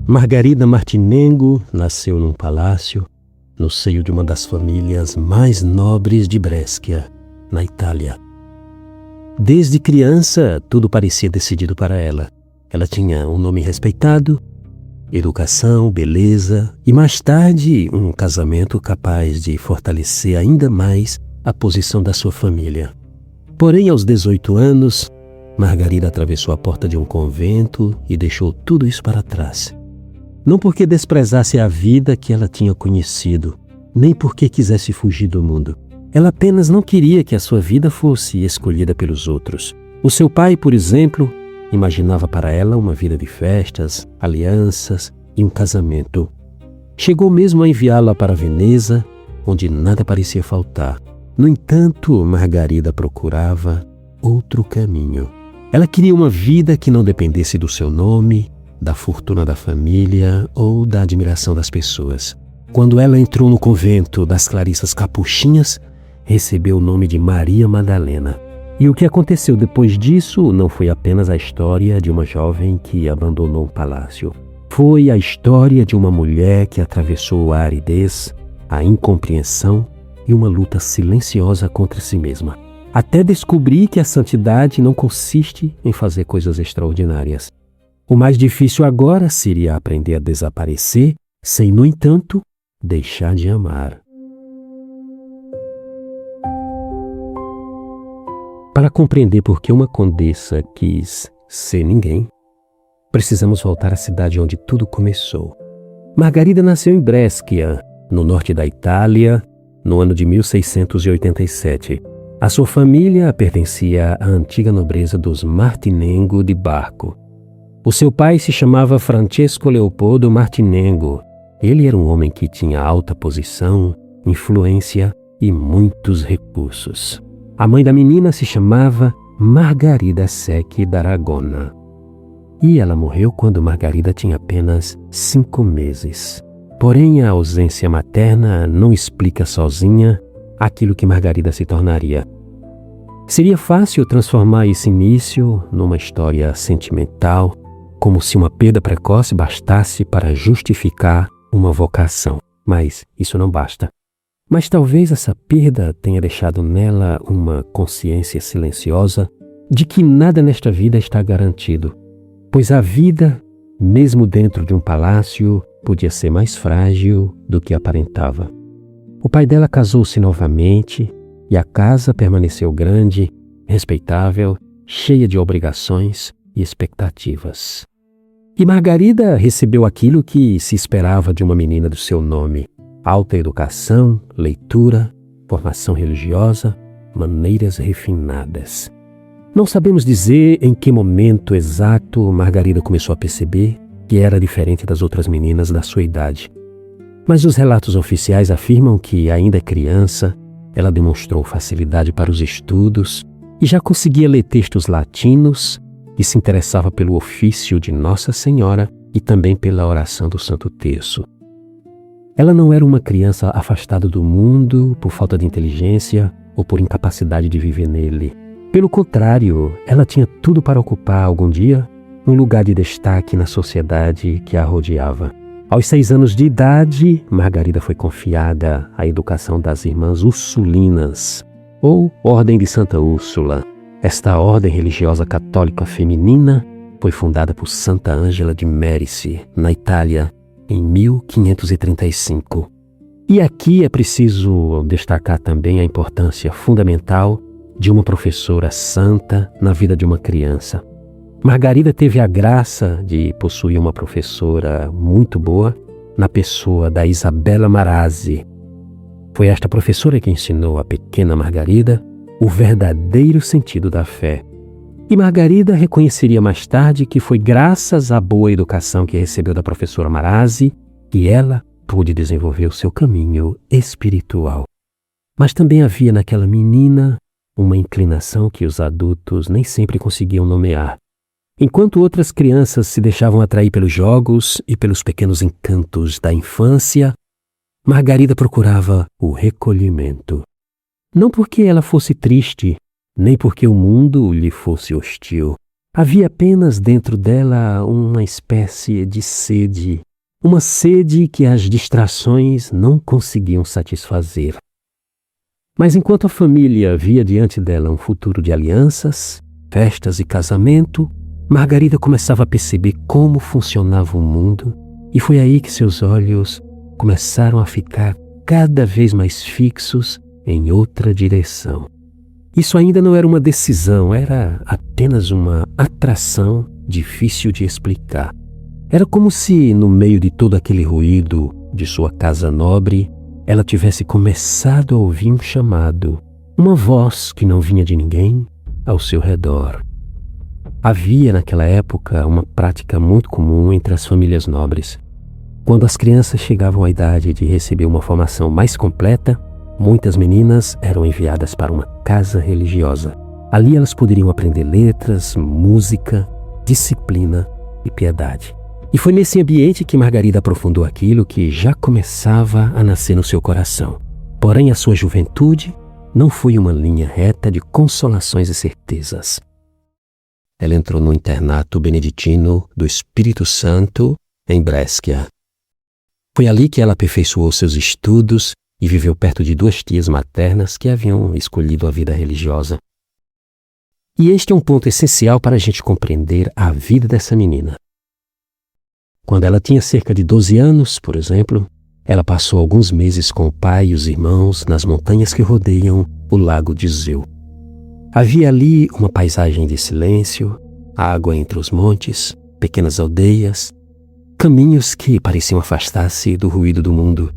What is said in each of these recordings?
Margarida Martinengo nasceu num palácio, no seio de uma das famílias mais nobres de Brescia, na Itália. Desde criança, tudo parecia decidido para ela. Ela tinha um nome respeitado, educação, beleza e, mais tarde, um casamento capaz de fortalecer ainda mais a posição da sua família. Porém, aos 18 anos, Margarida atravessou a porta de um convento e deixou tudo isso para trás. Não porque desprezasse a vida que ela tinha conhecido, nem porque quisesse fugir do mundo. Ela apenas não queria que a sua vida fosse escolhida pelos outros. O seu pai, por exemplo, imaginava para ela uma vida de festas, alianças e um casamento. Chegou mesmo a enviá-la para Veneza, onde nada parecia faltar. No entanto, Margarida procurava outro caminho. Ela queria uma vida que não dependesse do seu nome, da fortuna da família ou da admiração das pessoas. Quando ela entrou no convento das Clarissas Capuchinhas, recebeu o nome de Maria Madalena. E o que aconteceu depois disso não foi apenas a história de uma jovem que abandonou um palácio. Foi a história de uma mulher que atravessou a aridez, a incompreensão e uma luta silenciosa contra si mesma, até descobrir que a santidade não consiste em fazer coisas extraordinárias. O mais difícil agora seria aprender a desaparecer, sem, no entanto, deixar de amar. Para compreender por que uma condessa quis ser ninguém, precisamos voltar à cidade onde tudo começou. Margarida nasceu em Brescia, no norte da Itália, no ano de 1687. A sua família pertencia à antiga nobreza dos Martinengo de Barco. O seu pai se chamava Francesco Leopoldo Martinengo. Ele era um homem que tinha alta posição, influência e muitos recursos. A mãe da menina se chamava Margarida Secchi d'Aragona. E ela morreu quando Margarida tinha apenas 5 meses. Porém, a ausência materna não explica sozinha aquilo que Margarida se tornaria. Seria fácil transformar esse início numa história sentimental, como se uma perda precoce bastasse para justificar uma vocação. Mas isso não basta. Mas talvez essa perda tenha deixado nela uma consciência silenciosa de que nada nesta vida está garantido, pois a vida, mesmo dentro de um palácio, podia ser mais frágil do que aparentava. O pai dela casou-se novamente e a casa permaneceu grande, respeitável, cheia de obrigações e expectativas. E Margarida recebeu aquilo que se esperava de uma menina do seu nome: alta educação, leitura, formação religiosa, maneiras refinadas. Não sabemos dizer em que momento exato Margarida começou a perceber que era diferente das outras meninas da sua idade. Mas os relatos oficiais afirmam que, ainda criança, ela demonstrou facilidade para os estudos e já conseguia ler textos latinos e se interessava pelo ofício de Nossa Senhora e também pela oração do Santo Terço. Ela não era uma criança afastada do mundo por falta de inteligência ou por incapacidade de viver nele. Pelo contrário, ela tinha tudo para ocupar algum dia um lugar de destaque na sociedade que a rodeava. Aos 6 anos de idade, Margarida foi confiada à educação das Irmãs Ursulinas, ou Ordem de Santa Úrsula. Esta ordem religiosa católica feminina foi fundada por Santa Ângela de Mérici, na Itália, em 1535. E aqui é preciso destacar também a importância fundamental de uma professora santa na vida de uma criança. Margarida teve a graça de possuir uma professora muito boa na pessoa da Isabella Marazzi. Foi esta professora que ensinou a pequena Margarida o verdadeiro sentido da fé. E Margarida reconheceria mais tarde que foi graças à boa educação que recebeu da professora Marazzi que ela pôde desenvolver o seu caminho espiritual. Mas também havia naquela menina uma inclinação que os adultos nem sempre conseguiam nomear. Enquanto outras crianças se deixavam atrair pelos jogos e pelos pequenos encantos da infância, Margarida procurava o recolhimento. Não porque ela fosse triste, nem porque o mundo lhe fosse hostil, Havia apenas dentro dela uma espécie de sede, uma sede que as distrações não conseguiam satisfazer. Mas enquanto a família via diante dela um futuro de alianças, festas e casamento, Margarida começava a perceber como funcionava o mundo, e foi aí que seus olhos começaram a ficar cada vez mais fixos em outra direção. Isso ainda não era uma decisão, era apenas uma atração difícil de explicar. Era como se, no meio de todo aquele ruído de sua casa nobre, ela tivesse começado a ouvir um chamado, uma voz que não vinha de ninguém ao seu redor. Havia naquela época uma prática muito comum entre as famílias nobres. Quando as crianças chegavam à idade de receber uma formação mais completa, muitas meninas eram enviadas para uma casa religiosa. Ali elas poderiam aprender letras, música, disciplina e piedade. E foi nesse ambiente que Margarida aprofundou aquilo que já começava a nascer no seu coração. Porém, a sua juventude não foi uma linha reta de consolações e certezas. Ela entrou no internato beneditino do Espírito Santo, em Brescia. Foi ali que ela aperfeiçoou seus estudos e viveu perto de 2 tias maternas que haviam escolhido a vida religiosa. E este é um ponto essencial para a gente compreender a vida dessa menina. Quando ela tinha cerca de 12 anos, por exemplo, ela passou alguns meses com o pai e os irmãos nas montanhas que rodeiam o lago de Zeu. Havia ali uma paisagem de silêncio, água entre os montes, pequenas aldeias, caminhos que pareciam afastar-se do ruído do mundo.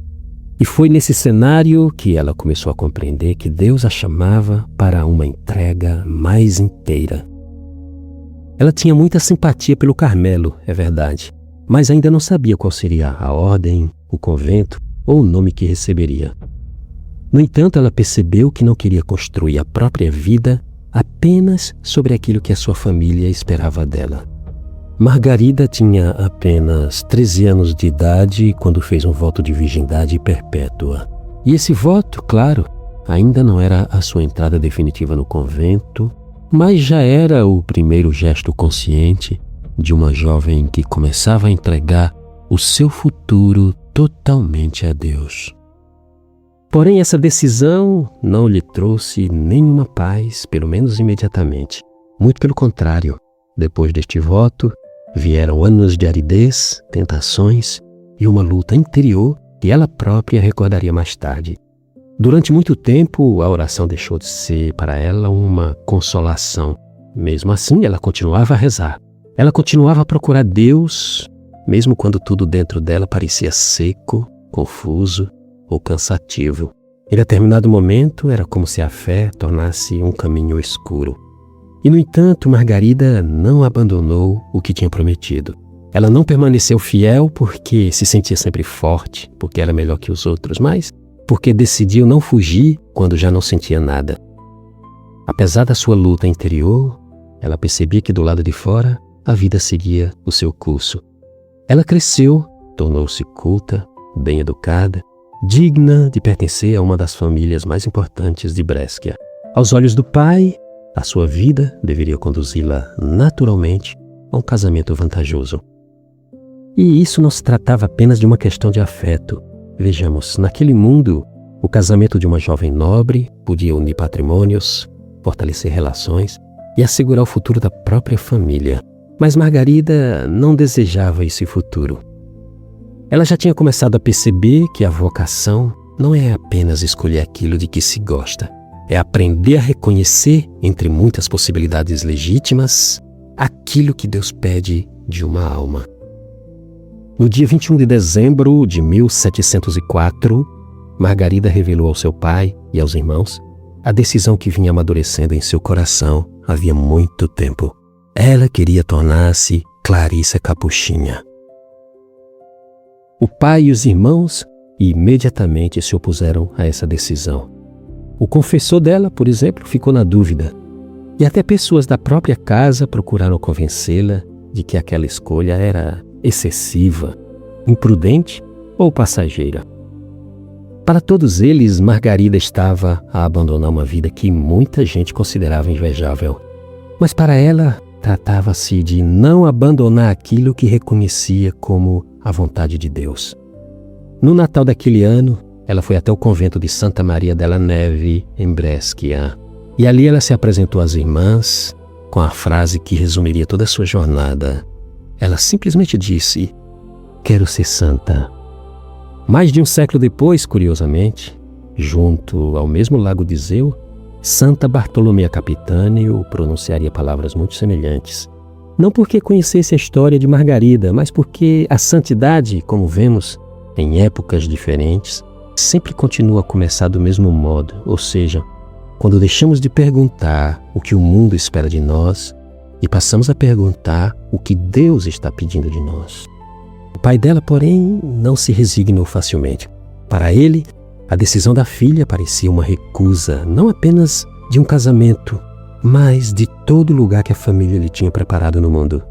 E foi nesse cenário que ela começou a compreender que Deus a chamava para uma entrega mais inteira. Ela tinha muita simpatia pelo Carmelo, é verdade, mas ainda não sabia qual seria a ordem, o convento ou o nome que receberia. No entanto, ela percebeu que não queria construir a própria vida apenas sobre aquilo que a sua família esperava dela. Margarida tinha apenas 13 anos de idade quando fez um voto de virgindade perpétua. E esse voto, claro, ainda não era a sua entrada definitiva no convento, mas já era o primeiro gesto consciente de uma jovem que começava a entregar o seu futuro totalmente a Deus. Porém, essa decisão não lhe trouxe nenhuma paz, pelo menos imediatamente. Muito pelo contrário, depois deste voto, vieram anos de aridez, tentações e uma luta interior que ela própria recordaria mais tarde. Durante muito tempo, a oração deixou de ser para ela uma consolação. Mesmo assim, ela continuava a rezar. Ela continuava a procurar Deus, mesmo quando tudo dentro dela parecia seco, confuso ou cansativo. Em determinado momento, era como se a fé tornasse um caminho escuro. E, no entanto, Margarida não abandonou o que tinha prometido. Ela não permaneceu fiel porque se sentia sempre forte, porque era melhor que os outros, mas porque decidiu não fugir quando já não sentia nada. Apesar da sua luta interior, ela percebia que do lado de fora a vida seguia o seu curso. Ela cresceu, tornou-se culta, bem educada, digna de pertencer a uma das famílias mais importantes de Brescia. Aos olhos do pai, a sua vida deveria conduzi-la naturalmente a um casamento vantajoso. E isso não se tratava apenas de uma questão de afeto. Vejamos, naquele mundo, o casamento de uma jovem nobre podia unir patrimônios, fortalecer relações e assegurar o futuro da própria família. Mas Margarida não desejava esse futuro. Ela já tinha começado a perceber que a vocação não é apenas escolher aquilo de que se gosta. É aprender a reconhecer, entre muitas possibilidades legítimas, aquilo que Deus pede de uma alma. No dia 21 de dezembro de 1704, Margarida revelou ao seu pai e aos irmãos a decisão que vinha amadurecendo em seu coração havia muito tempo. Ela queria tornar-se Clarissa Capuchinha. O pai e os irmãos imediatamente se opuseram a essa decisão. O confessor dela, por exemplo, ficou na dúvida. E até pessoas da própria casa procuraram convencê-la de que aquela escolha era excessiva, imprudente ou passageira. Para todos eles, Margarida estava a abandonar uma vida que muita gente considerava invejável. Mas para ela, tratava-se de não abandonar aquilo que reconhecia como a vontade de Deus. No Natal daquele ano, ela foi até o convento de Santa Maria della Neve, em Brescia. E ali ela se apresentou às irmãs com a frase que resumiria toda a sua jornada. Ela simplesmente disse: "Quero ser santa." Mais de um século depois, curiosamente, junto ao mesmo lago de Iseu, Santa Bartolomea Capitânio pronunciaria palavras muito semelhantes. Não porque conhecesse a história de Margarida, mas porque a santidade, como vemos, em épocas diferentes, sempre continua a começar do mesmo modo, ou seja, quando deixamos de perguntar o que o mundo espera de nós e passamos a perguntar o que Deus está pedindo de nós. O pai dela, porém, não se resignou facilmente. Para ele, a decisão da filha parecia uma recusa, não apenas de um casamento, mas de todo o lugar que a família lhe tinha preparado no mundo.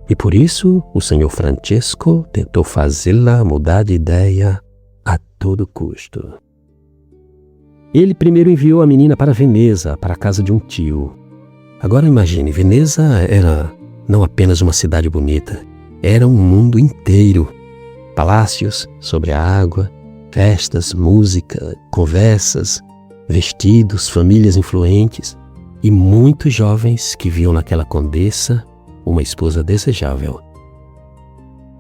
E por isso, o senhor Francesco tentou fazê-la mudar de ideia a todo custo. Ele primeiro enviou a menina para Veneza, para a casa de um tio. Agora imagine, Veneza era não apenas uma cidade bonita, era um mundo inteiro. Palácios sobre a água, festas, música, conversas, vestidos, famílias influentes e muitos jovens que viam naquela condessa uma esposa desejável.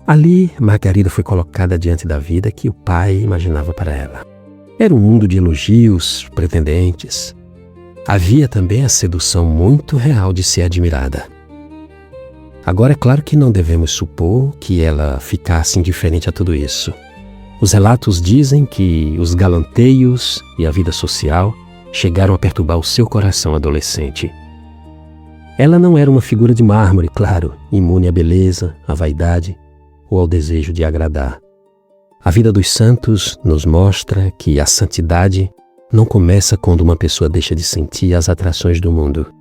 Ali, Margarida foi colocada diante da vida que o pai imaginava para ela. Era um mundo de elogios, pretendentes. Havia também a sedução muito real de ser admirada. Agora, é claro que não devemos supor que ela ficasse indiferente a tudo isso. Os relatos dizem que os galanteios e a vida social chegaram a perturbar o seu coração adolescente. Ela não era uma figura de mármore, claro, imune à beleza, à vaidade ou ao desejo de agradar. A vida dos santos nos mostra que a santidade não começa quando uma pessoa deixa de sentir as atrações do mundo.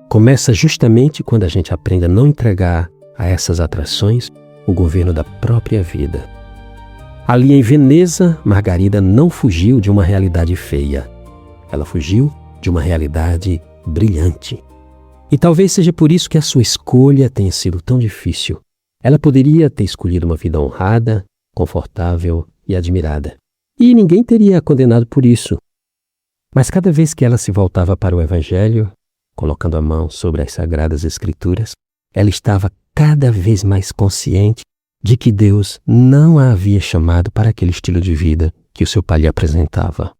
Começa justamente quando a gente aprende a não entregar a essas atrações o governo da própria vida. Ali em Veneza, Margarida não fugiu de uma realidade feia. Ela fugiu de uma realidade brilhante. E talvez seja por isso que a sua escolha tenha sido tão difícil. Ela poderia ter escolhido uma vida honrada, confortável e admirada. E ninguém teria a condenado por isso. Mas cada vez que ela se voltava para o Evangelho, colocando a mão sobre as Sagradas Escrituras, ela estava cada vez mais consciente de que Deus não a havia chamado para aquele estilo de vida que o seu pai lhe apresentava.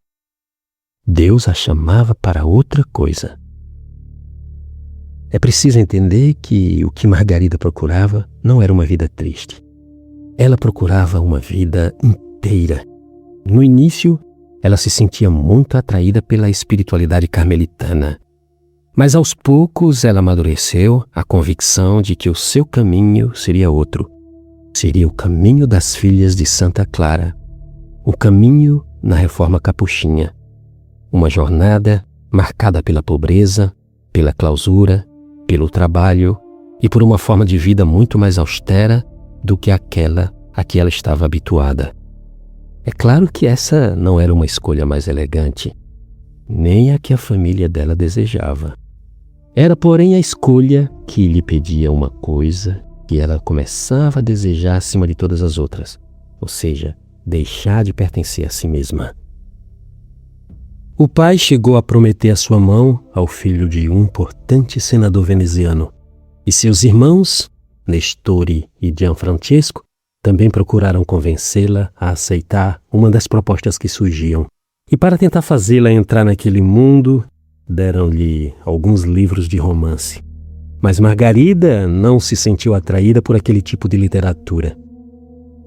Deus a chamava para outra coisa. É preciso entender que o que Margarida procurava não era uma vida triste. Ela procurava uma vida inteira. No início, ela se sentia muito atraída pela espiritualidade carmelitana. Mas aos poucos ela amadureceu a convicção de que o seu caminho seria outro. Seria o caminho das filhas de Santa Clara, o caminho na Reforma Capuchinha. Uma jornada marcada pela pobreza, pela clausura, pelo trabalho e por uma forma de vida muito mais austera do que aquela a que ela estava habituada. É claro que essa não era uma escolha mais elegante, nem a que a família dela desejava. Era, porém, a escolha que lhe pedia uma coisa que ela começava a desejar acima de todas as outras, ou seja, deixar de pertencer a si mesma. O pai chegou a prometer a sua mão ao filho de um importante senador veneziano, e seus irmãos, Nestori e Gianfrancesco, também procuraram convencê-la a aceitar uma das propostas que surgiam. E para tentar fazê-la entrar naquele mundo, deram-lhe alguns livros de romance. Mas Margarida não se sentiu atraída por aquele tipo de literatura.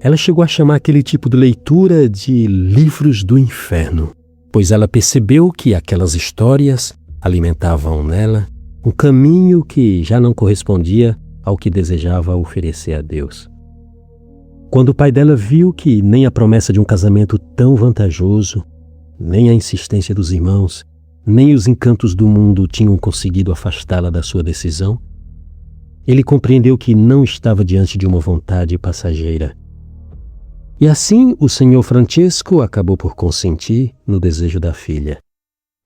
Ela chegou a chamar aquele tipo de leitura de livros do inferno, pois ela percebeu que aquelas histórias alimentavam nela um caminho que já não correspondia ao que desejava oferecer a Deus. Quando o pai dela viu que nem a promessa de um casamento tão vantajoso, nem a insistência dos irmãos, nem os encantos do mundo tinham conseguido afastá-la da sua decisão, ele compreendeu que não estava diante de uma vontade passageira. E assim o senhor Francesco acabou por consentir no desejo da filha.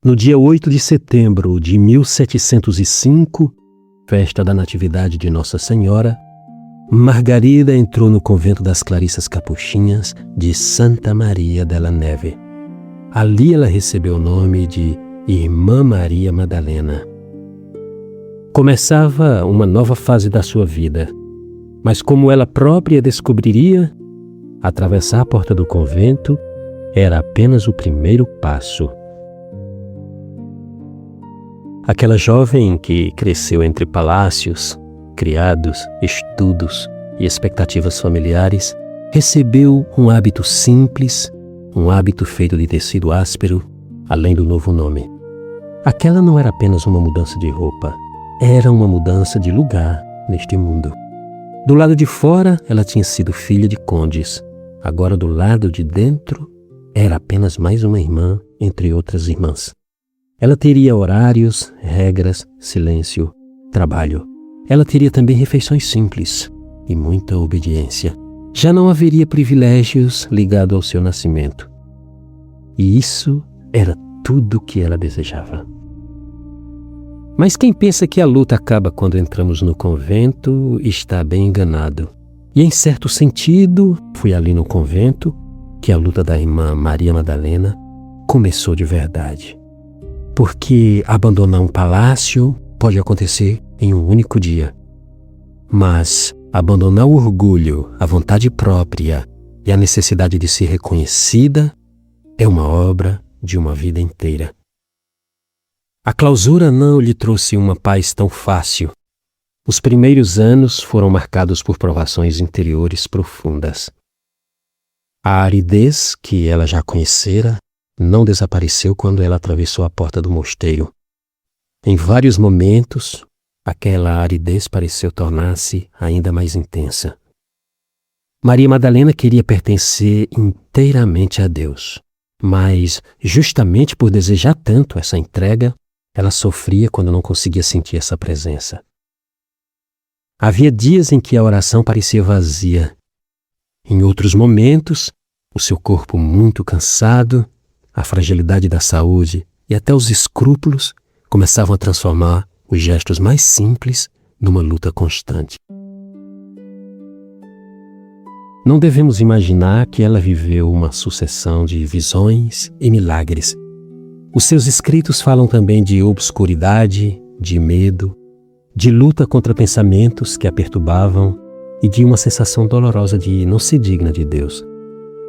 No dia 8 de setembro de 1705, festa da Natividade de Nossa Senhora, Margarida entrou no convento das Clarissas Capuchinhas de Santa Maria della Neve. Ali ela recebeu o nome de Irmã Maria Madalena. Começava uma nova fase da sua vida, mas como ela própria descobriria, atravessar a porta do convento era apenas o primeiro passo. Aquela jovem que cresceu entre palácios, criados, estudos e expectativas familiares, recebeu um hábito simples, um hábito feito de tecido áspero, além do novo nome. Aquela não era apenas uma mudança de roupa, era uma mudança de lugar neste mundo. Do lado de fora, ela tinha sido filha de condes. Agora, do lado de dentro, era apenas mais uma irmã entre outras irmãs. Ela teria horários, regras, silêncio, trabalho. Ela teria também refeições simples e muita obediência. Já não haveria privilégios ligados ao seu nascimento. E isso era tudo o que ela desejava. Mas quem pensa que a luta acaba quando entramos no convento está bem enganado. E em certo sentido, foi ali no convento que a luta da irmã Maria Madalena começou de verdade. Porque abandonar um palácio pode acontecer em um único dia. Mas abandonar o orgulho, a vontade própria e a necessidade de ser reconhecida é uma obra de uma vida inteira. A clausura não lhe trouxe uma paz tão fácil. Os primeiros anos foram marcados por provações interiores profundas. A aridez que ela já conhecera não desapareceu quando ela atravessou a porta do mosteiro. Em vários momentos, aquela aridez pareceu tornar-se ainda mais intensa. Maria Madalena queria pertencer inteiramente a Deus, mas justamente por desejar tanto essa entrega, ela sofria quando não conseguia sentir essa presença. Havia dias em que a oração parecia vazia. Em outros momentos, o seu corpo muito cansado, a fragilidade da saúde e até os escrúpulos começavam a transformar os gestos mais simples numa luta constante. Não devemos imaginar que ela viveu uma sucessão de visões e milagres. Os seus escritos falam também de obscuridade, de medo, de luta contra pensamentos que a perturbavam e de uma sensação dolorosa de não ser digna de Deus.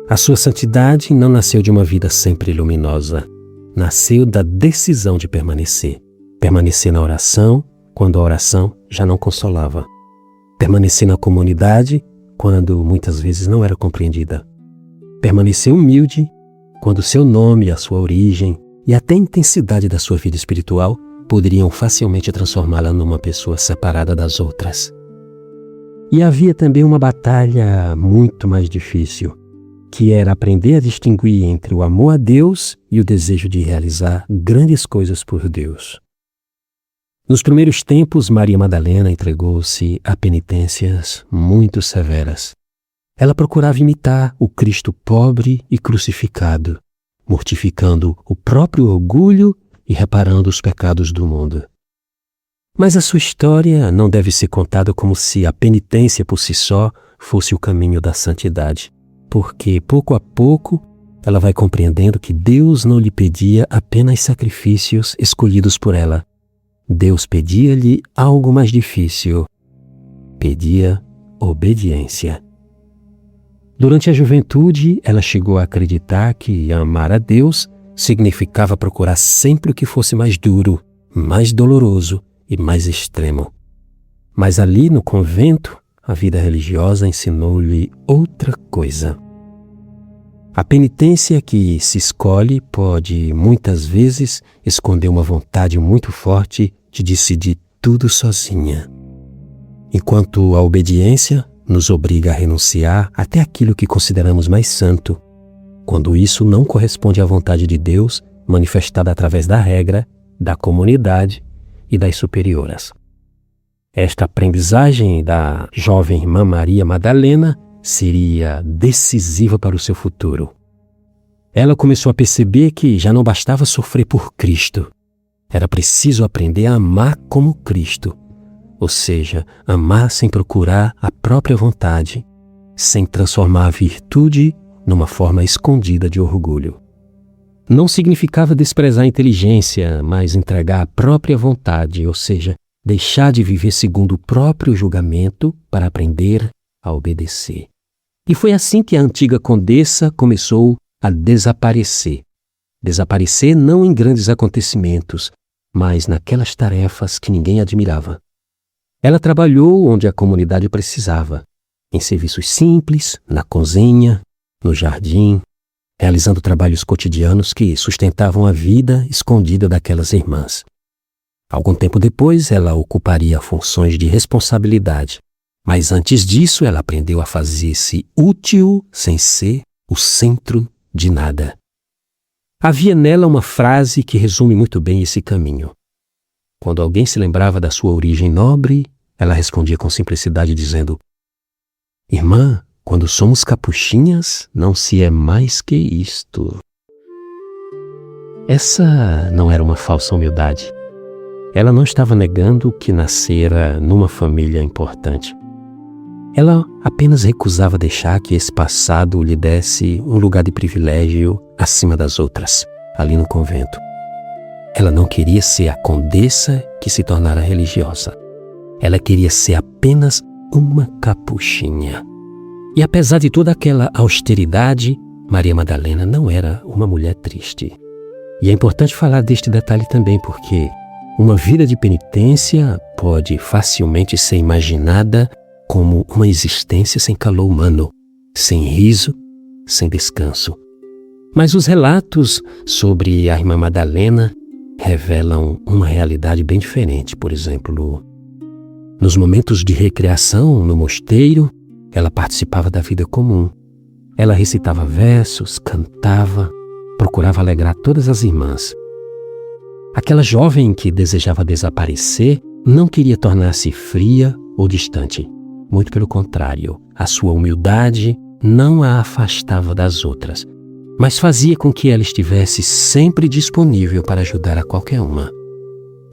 A sua santidade não nasceu de uma vida sempre luminosa, nasceu da decisão de permanecer. Permanecer na oração quando a oração já não consolava. Permanecer na comunidade quando muitas vezes não era compreendida. Permanecer humilde quando seu nome, a sua origem e até a intensidade da sua vida espiritual poderiam facilmente transformá-la numa pessoa separada das outras. E havia também uma batalha muito mais difícil, que era aprender a distinguir entre o amor a Deus e o desejo de realizar grandes coisas por Deus. Nos primeiros tempos, Maria Madalena entregou-se a penitências muito severas. Ela procurava imitar o Cristo pobre e crucificado, mortificando o próprio orgulho e reparando os pecados do mundo. Mas a sua história não deve ser contada como se a penitência por si só fosse o caminho da santidade, porque pouco a pouco ela vai compreendendo que Deus não lhe pedia apenas sacrifícios escolhidos por ela. Deus pedia-lhe algo mais difícil. Pedia obediência. Durante a juventude, ela chegou a acreditar que amar a Deus significava procurar sempre o que fosse mais duro, mais doloroso e mais extremo. Mas ali no convento, a vida religiosa ensinou-lhe outra coisa. A penitência que se escolhe pode, muitas vezes, esconder uma vontade muito forte de decidir tudo sozinha. Enquanto a obediência nos obriga a renunciar até aquilo que consideramos mais santo, quando isso não corresponde à vontade de Deus, manifestada através da regra, da comunidade e das superioras. Esta aprendizagem da jovem irmã Maria Madalena seria decisiva para o seu futuro. Ela começou a perceber que já não bastava sofrer por Cristo. Era preciso aprender a amar como Cristo, ou seja, amar sem procurar a própria vontade, sem transformar a virtude numa forma escondida de orgulho. Não significava desprezar a inteligência, mas entregar a própria vontade, ou seja, deixar de viver segundo o próprio julgamento para aprender a obedecer. E foi assim que a antiga condessa começou a desaparecer. Desaparecer não em grandes acontecimentos, mas naquelas tarefas que ninguém admirava. Ela trabalhou onde a comunidade precisava, em serviços simples, na cozinha, no jardim, realizando trabalhos cotidianos que sustentavam a vida escondida daquelas irmãs. Algum tempo depois, ela ocuparia funções de responsabilidade, mas antes disso ela aprendeu a fazer-se útil sem ser o centro de nada. Havia nela uma frase que resume muito bem esse caminho. Quando alguém se lembrava da sua origem nobre, ela respondia com simplicidade dizendo: "Irmã, quando somos capuchinhas, não se é mais que isto." Essa não era uma falsa humildade. Ela não estava negando que nascera numa família importante. Ela apenas recusava deixar que esse passado lhe desse um lugar de privilégio acima das outras, ali no convento. Ela não queria ser a condessa que se tornara religiosa. Ela queria ser apenas uma capuchinha. E apesar de toda aquela austeridade, Maria Madalena não era uma mulher triste. E é importante falar deste detalhe também porque uma vida de penitência pode facilmente ser imaginada como uma existência sem calor humano, sem riso, sem descanso. Mas os relatos sobre a irmã Madalena revelam uma realidade bem diferente. Por exemplo, nos momentos de recreação no mosteiro, ela participava da vida comum. Ela recitava versos, cantava, procurava alegrar todas as irmãs. Aquela jovem que desejava desaparecer não queria tornar-se fria ou distante. Muito pelo contrário, a sua humildade não a afastava das outras, mas fazia com que ela estivesse sempre disponível para ajudar a qualquer uma.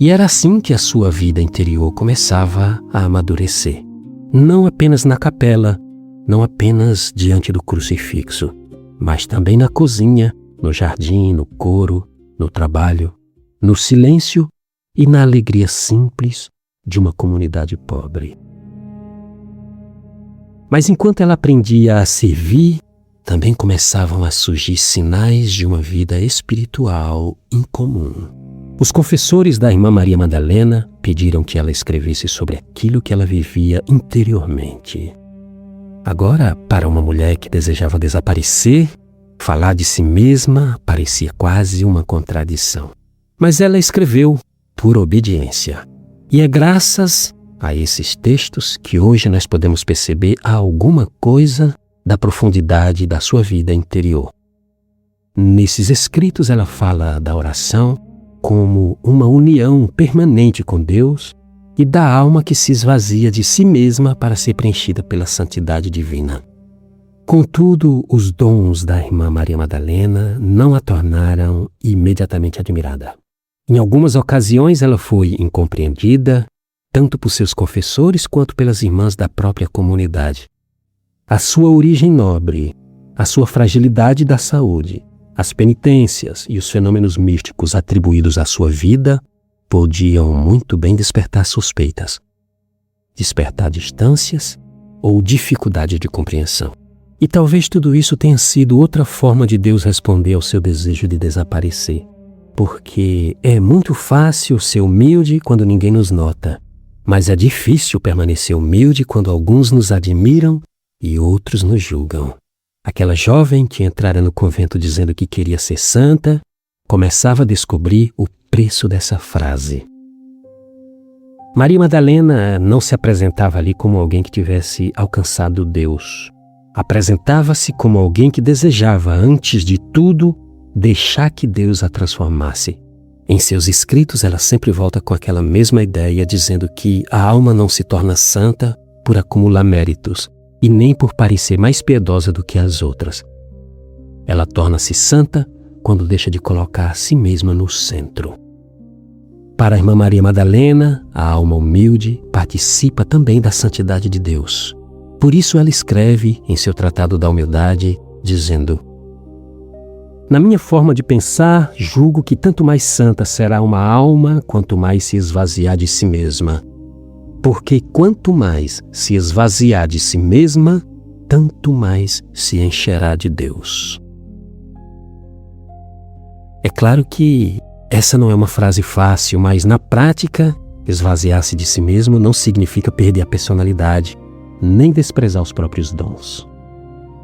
E era assim que a sua vida interior começava a amadurecer. Não apenas na capela, não apenas diante do crucifixo, mas também na cozinha, no jardim, no coro, no trabalho, no silêncio e na alegria simples de uma comunidade pobre. Mas enquanto ela aprendia a servir, também começavam a surgir sinais de uma vida espiritual incomum. Os confessores da irmã Maria Madalena pediram que ela escrevesse sobre aquilo que ela vivia interiormente. Agora, para uma mulher que desejava desaparecer, falar de si mesma parecia quase uma contradição. Mas ela escreveu por obediência. E é graças a esses textos que hoje nós podemos perceber alguma coisa da profundidade da sua vida interior. Nesses escritos ela fala da oração como uma união permanente com Deus e da alma que se esvazia de si mesma para ser preenchida pela santidade divina. Contudo, os dons da irmã Maria Madalena não a tornaram imediatamente admirada. Em algumas ocasiões ela foi incompreendida, tanto por seus confessores quanto pelas irmãs da própria comunidade. A sua origem nobre, a sua fragilidade da saúde, as penitências e os fenômenos místicos atribuídos à sua vida podiam muito bem despertar suspeitas, despertar distâncias ou dificuldade de compreensão. E talvez tudo isso tenha sido outra forma de Deus responder ao seu desejo de desaparecer. Porque é muito fácil ser humilde quando ninguém nos nota, mas é difícil permanecer humilde quando alguns nos admiram e outros nos julgam. Aquela jovem que entrara no convento dizendo que queria ser santa, começava a descobrir o preço dessa frase. Maria Madalena não se apresentava ali como alguém que tivesse alcançado Deus. Apresentava-se como alguém que desejava, antes de tudo, deixar que Deus a transformasse. Em seus escritos, ela sempre volta com aquela mesma ideia, dizendo que a alma não se torna santa por acumular méritos e nem por parecer mais piedosa do que as outras. Ela torna-se santa quando deixa de colocar a si mesma no centro. Para a irmã Maria Madalena, a alma humilde participa também da santidade de Deus. Por isso ela escreve em seu Tratado da Humildade, dizendo: na minha forma de pensar, julgo que tanto mais santa será uma alma quanto mais se esvaziar de si mesma. Porque quanto mais se esvaziar de si mesma, tanto mais se encherá de Deus. É claro que essa não é uma frase fácil, mas na prática, esvaziar-se de si mesmo não significa perder a personalidade, nem desprezar os próprios dons.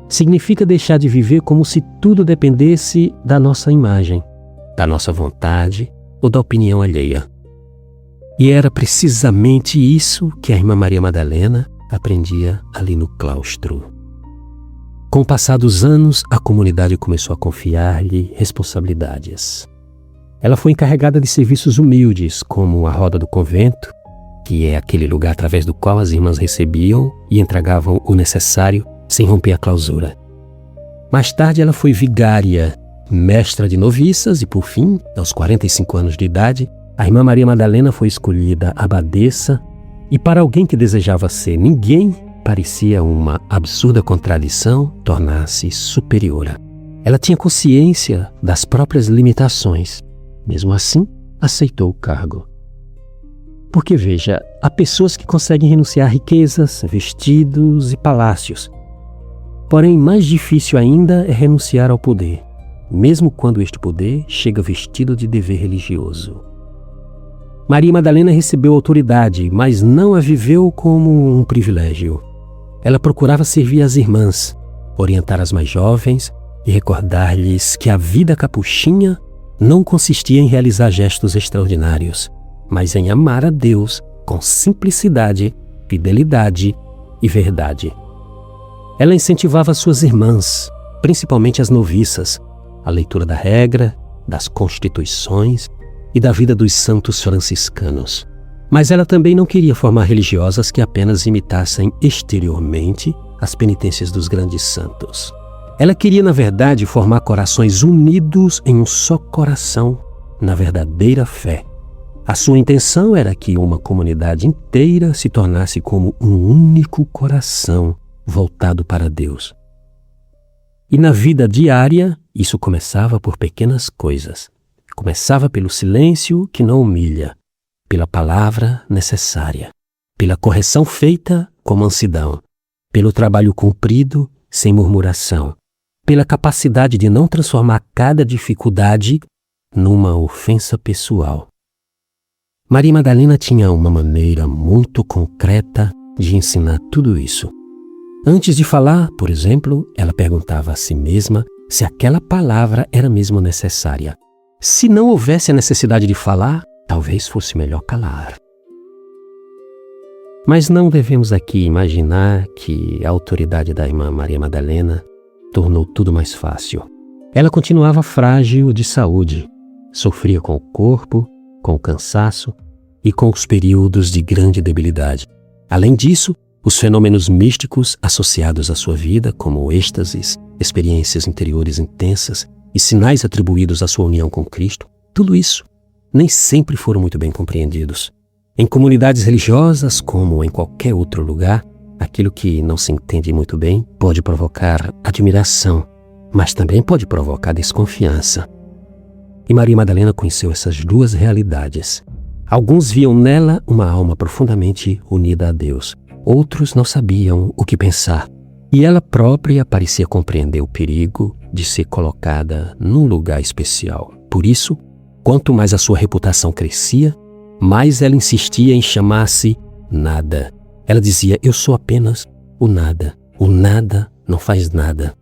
Significa deixar de viver como se tudo dependesse da nossa imagem, da nossa vontade ou da opinião alheia. E era precisamente isso que a irmã Maria Madalena aprendia ali no claustro. Com o passar dos anos, a comunidade começou a confiar-lhe responsabilidades. Ela foi encarregada de serviços humildes, como a roda do convento, que é aquele lugar através do qual as irmãs recebiam e entregavam o necessário sem romper a clausura. Mais tarde ela foi vigária, mestra de noviças e, por fim, aos 45 anos de idade, a irmã Maria Madalena foi escolhida abadesa e, para alguém que desejava ser ninguém, parecia uma absurda contradição tornar-se superiora. Ela tinha consciência das próprias limitações. Mesmo assim, aceitou o cargo. Porque, veja, há pessoas que conseguem renunciar a riquezas, vestidos e palácios. Porém, mais difícil ainda é renunciar ao poder, mesmo quando este poder chega vestido de dever religioso. Maria Madalena recebeu autoridade, mas não a viveu como um privilégio. Ela procurava servir as irmãs, orientar as mais jovens e recordar-lhes que a vida capuchinha não consistia em realizar gestos extraordinários, mas em amar a Deus com simplicidade, fidelidade e verdade. Ela incentivava suas irmãs, principalmente as noviças, a leitura da regra, das constituições e da vida dos santos franciscanos. Mas ela também não queria formar religiosas que apenas imitassem exteriormente as penitências dos grandes santos. Ela queria, na verdade, formar corações unidos em um só coração, na verdadeira fé. A sua intenção era que uma comunidade inteira se tornasse como um único coração voltado para Deus. E na vida diária, isso começava por pequenas coisas. Começava pelo silêncio que não humilha, pela palavra necessária, pela correção feita com mansidão, pelo trabalho cumprido sem murmuração, pela capacidade de não transformar cada dificuldade numa ofensa pessoal. Maria Madalena tinha uma maneira muito concreta de ensinar tudo isso. Antes de falar, por exemplo, ela perguntava a si mesma se aquela palavra era mesmo necessária. Se não houvesse a necessidade de falar, talvez fosse melhor calar. Mas não devemos aqui imaginar que a autoridade da irmã Maria Madalena tornou tudo mais fácil. Ela continuava frágil de saúde, sofria com o corpo, com o cansaço e com os períodos de grande debilidade. Além disso, os fenômenos místicos associados à sua vida, como êxtases, experiências interiores intensas e sinais atribuídos à sua união com Cristo, tudo isso nem sempre foram muito bem compreendidos. Em comunidades religiosas, como em qualquer outro lugar, aquilo que não se entende muito bem pode provocar admiração, mas também pode provocar desconfiança. E Maria Madalena conheceu essas duas realidades. Alguns viam nela uma alma profundamente unida a Deus. Outros não sabiam o que pensar. E ela própria parecia compreender o perigo de ser colocada num lugar especial. Por isso, quanto mais a sua reputação crescia, mais ela insistia em chamar-se nada. Ela dizia: eu sou apenas o nada. O nada não faz nada.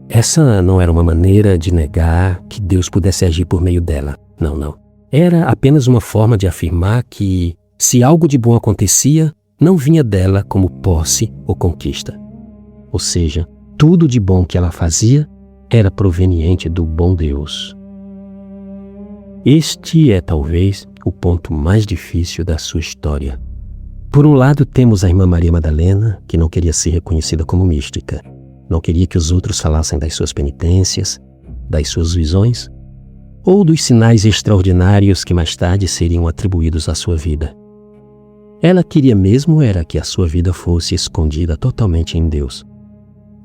Essa não era uma maneira de negar que Deus pudesse agir por meio dela. Não. Era apenas uma forma de afirmar que, se algo de bom acontecia, não vinha dela como posse ou conquista. Ou seja, tudo de bom que ela fazia era proveniente do bom Deus. Este é talvez o ponto mais difícil da sua história. Por um lado, temos a irmã Maria Madalena, que não queria ser reconhecida como mística. Não queria que os outros falassem das suas penitências, das suas visões. ou dos sinais extraordinários que mais tarde seriam atribuídos à sua vida. Ela queria mesmo era que a sua vida fosse escondida totalmente em Deus.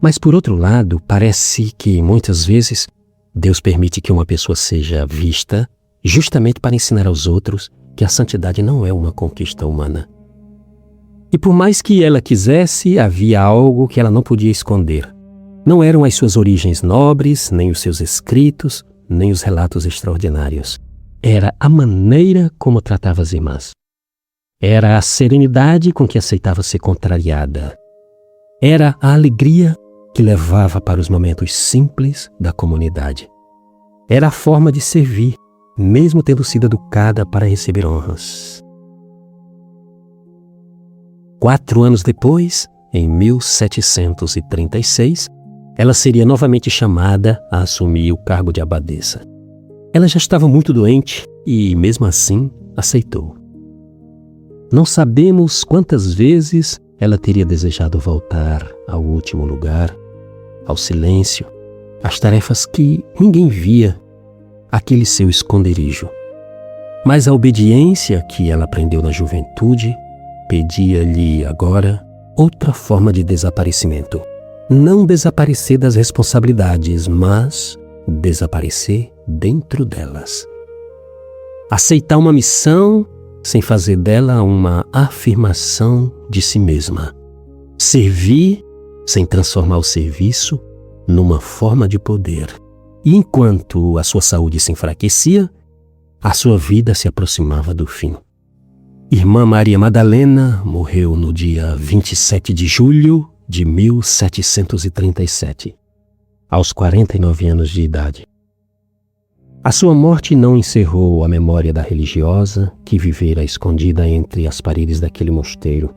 Mas por outro lado, parece que muitas vezes Deus permite que uma pessoa seja vista justamente para ensinar aos outros que a santidade não é uma conquista humana. E por mais que ela quisesse, havia algo que ela não podia esconder. Não eram as suas origens nobres, nem os seus escritos, nem os relatos extraordinários. Era a maneira como tratava as irmãs. Era a serenidade com que aceitava ser contrariada. Era a alegria que levava para os momentos simples da comunidade. Era a forma de servir, mesmo tendo sido educada para receber honras. 4 anos depois, em 1736, ela seria novamente chamada a assumir o cargo de abadesa. Ela já estava muito doente e, mesmo assim, aceitou. Não sabemos quantas vezes ela teria desejado voltar ao último lugar, ao silêncio, às tarefas que ninguém via, aquele seu esconderijo. Mas a obediência que ela aprendeu na juventude pedia-lhe agora outra forma de desaparecimento. Não desaparecer das responsabilidades, mas desaparecer dentro delas. Aceitar uma missão sem fazer dela uma afirmação de si mesma. Servir sem transformar o serviço numa forma de poder. E enquanto a sua saúde se enfraquecia, a sua vida se aproximava do fim. Irmã Maria Madalena morreu no dia 27 de julho de 1737, aos 49 anos de idade. A sua morte não encerrou a memória da religiosa que vivera escondida entre as paredes daquele mosteiro.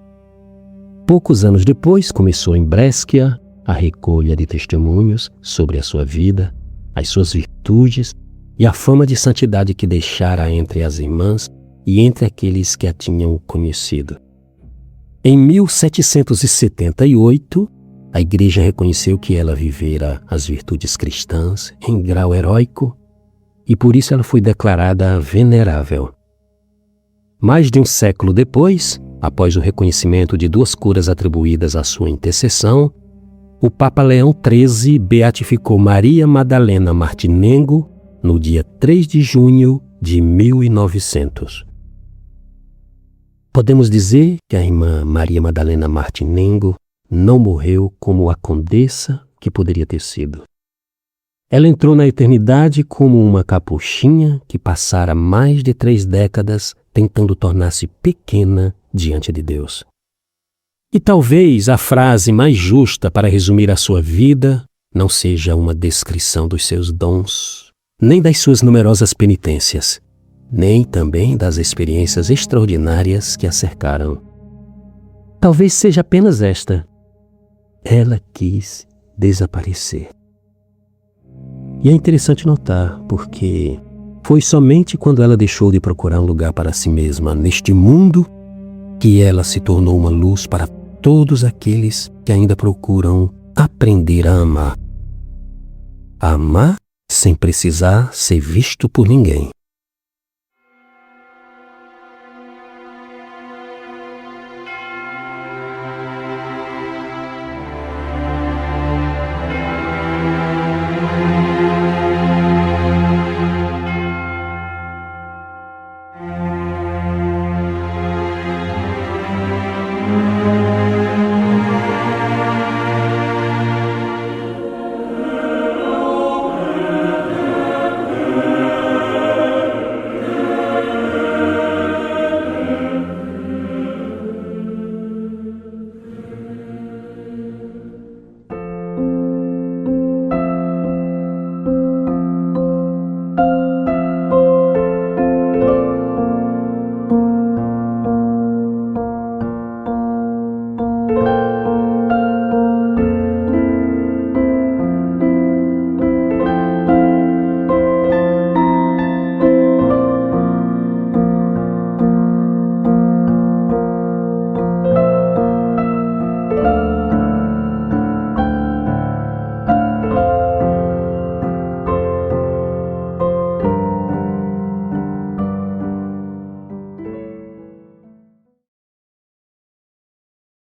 Poucos anos depois, começou em Brescia a recolha de testemunhos sobre a sua vida, as suas virtudes e a fama de santidade que deixara entre as irmãs e entre aqueles que a tinham conhecido. Em 1778, a Igreja reconheceu que ela vivera as virtudes cristãs em grau heróico e por isso ela foi declarada venerável. Mais de um século depois, após o reconhecimento de 2 curas atribuídas à sua intercessão, o Papa Leão XIII beatificou Maria Madalena Martinengo no dia 3 de junho de 1900. Podemos dizer que a irmã Maria Madalena Martinengo não morreu como a condessa que poderia ter sido. Ela entrou na eternidade como uma capuchinha que passara mais de 3 décadas tentando tornar-se pequena diante de Deus. E talvez a frase mais justa para resumir a sua vida não seja uma descrição dos seus dons, nem das suas numerosas penitências, nem também das experiências extraordinárias que a cercaram. Talvez seja apenas esta: ela quis desaparecer. E é interessante notar, porque foi somente quando ela deixou de procurar um lugar para si mesma neste mundo que ela se tornou uma luz para todos aqueles que ainda procuram aprender a amar. Amar sem precisar ser visto por ninguém.